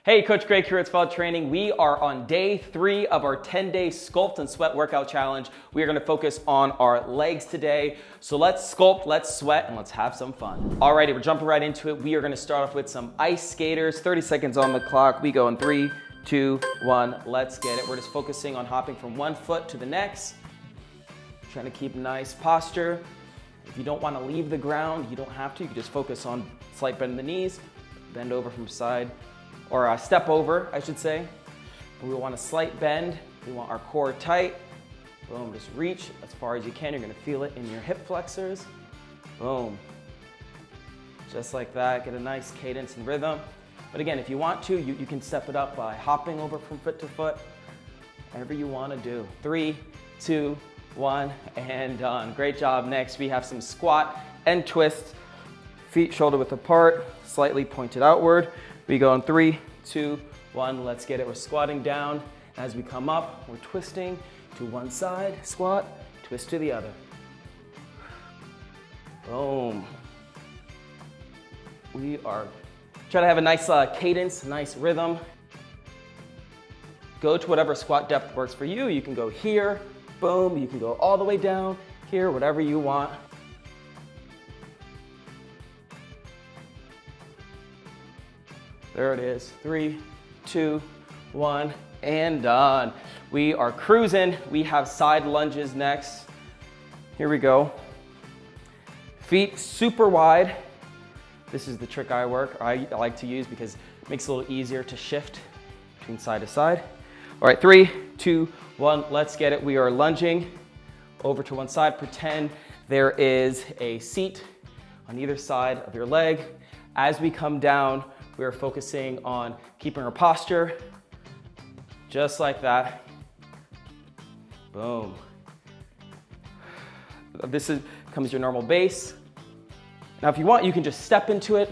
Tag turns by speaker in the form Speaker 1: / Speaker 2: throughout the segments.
Speaker 1: Hey, Coach Greg here at Sculpt Training. We are on day 3 of our 10-day Sculpt and Sweat Workout Challenge. We are going to focus on our legs today. So let's sculpt, let's sweat, and let's have some fun. Alrighty, we're jumping right into it. We are going to start off with some ice skaters. 30 seconds on the clock. We go in 3, 2, 1. Let's get it. We're just focusing on hopping from one foot to the next. Trying to keep nice posture. If you don't want to leave the ground, you don't have to. You can just focus on slight bend in the knees, bend over from side, or step over, I should say. We want a slight bend. We want our core tight. Boom, just reach as far as you can. You're gonna feel it in your hip flexors. Boom. Just like that, get a nice cadence and rhythm. But again, if you want to, you can step it up by hopping over from foot to foot, whatever you wanna do. 3, 2, 1, and done. Great job. Next, we have some squat and twist. Feet shoulder width apart, slightly pointed outward. We go in 3, 2, 1, let's get it. We're squatting down. As we come up, we're twisting to one side, squat, twist to the other. Boom. We are trying to have a nice cadence, nice rhythm. Go to whatever squat depth works for you. You can go here, boom. You can go all the way down, here, whatever you want. There it is. 3, 2, 1, and done. We are cruising. We have side lunges next. Here we go. Feet super wide. This is the trick I like to use because it makes it a little easier to shift between side to side. All right, 3, 2, 1, let's get it. We are lunging over to one side. Pretend there is a seat on either side of your leg. As we come down, we are focusing on keeping our posture, just like that. Boom. This comes your normal base. Now, if you want, you can just step into it,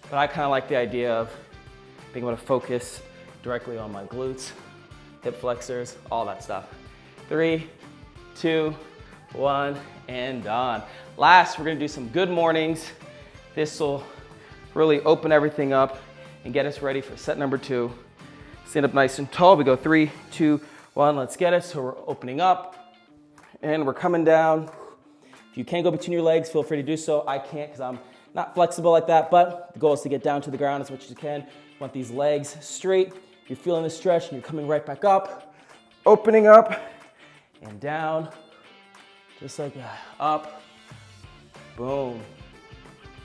Speaker 1: but I kind of like the idea of being able to focus directly on my glutes, hip flexors, all that stuff. 3, 2, 1, and done. Last, we're gonna do some good mornings. This will really open everything up and get us ready for set number 2. Stand up nice and tall. We go 3, 2, 1, let's get it. So we're opening up and we're coming down. If you can't go between your legs, feel free to do so. I can't because I'm not flexible like that, but the goal is to get down to the ground as much as you can. You want these legs straight. You're feeling the stretch and you're coming right back up, opening up and down, just like that. Up, boom.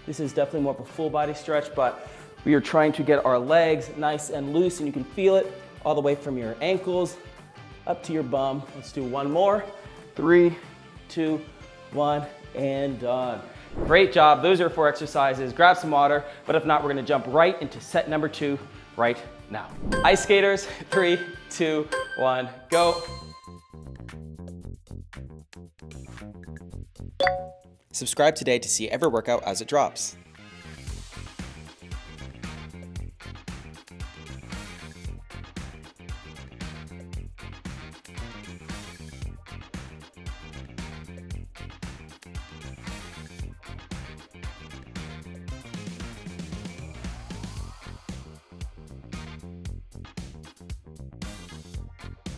Speaker 1: This is definitely more of a full body stretch, but we are trying to get our legs nice and loose, and you can feel it all the way from your ankles up to your bum. Let's do one more. 3, 2, 1, and done. Great job. Those are 4 exercises. Grab some water, but if not, we're gonna jump right into set number 2 right now. Ice skaters, 3, 2, 1, go.
Speaker 2: Subscribe today to see every workout as it drops.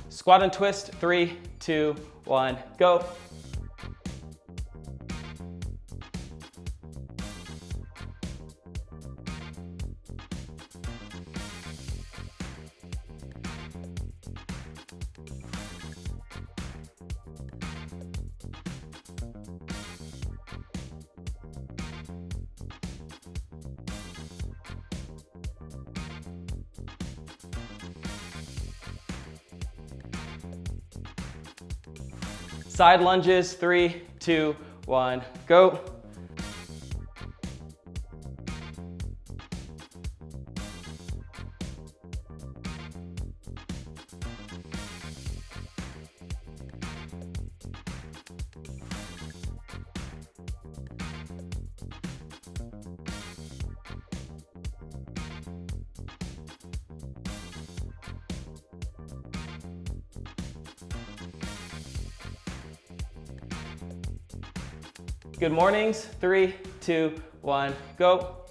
Speaker 1: Squat and twist, 3, 2, 1, go. Side lunges, 3, 2, 1, go. Good mornings. 3, 2, 1, go.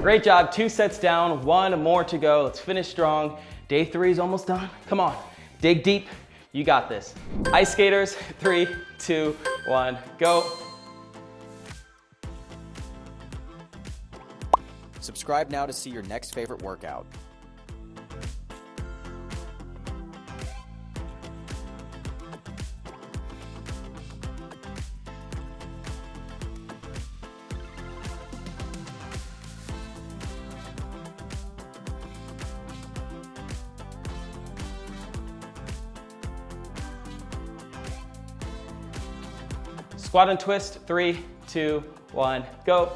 Speaker 1: Great job, 2 sets down, 1 more to go. Let's finish strong. Day 3 is almost done. Come on, dig deep, you got this. Ice skaters, 3, 2, 1, go.
Speaker 2: Subscribe now to see your next favorite workout.
Speaker 1: Squat and twist, 3, 2, 1, go.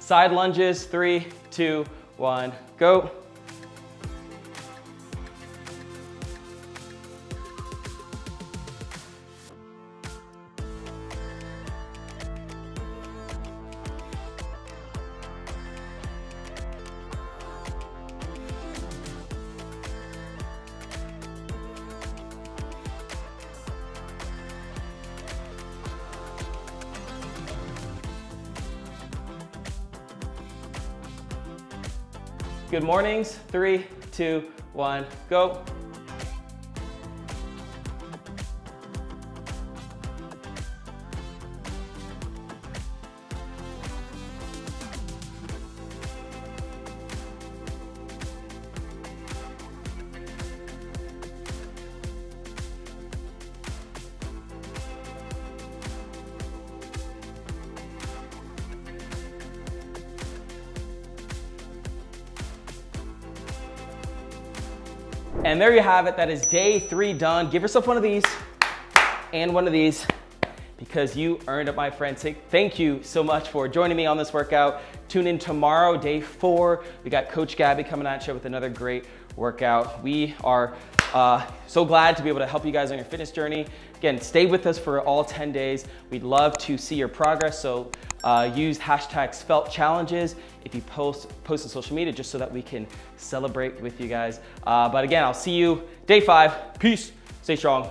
Speaker 1: Side lunges, 3, 2, 1, go. Good mornings, 3, 2, 1, go. And there you have it, that is day 3 done. Give yourself one of these and one of these because you earned it, my friend. Thank you so much for joining me on this workout. Tune in tomorrow, day 4. We got Coach Gabby coming at you with another great workout. We are so glad to be able to help you guys on your fitness journey. Again, stay with us for all 10 days. We'd love to see your progress, so use hashtag Sculpt Challenges if you post on social media, just so that we can celebrate with you guys. But again, I'll see you day 5. Peace, stay strong.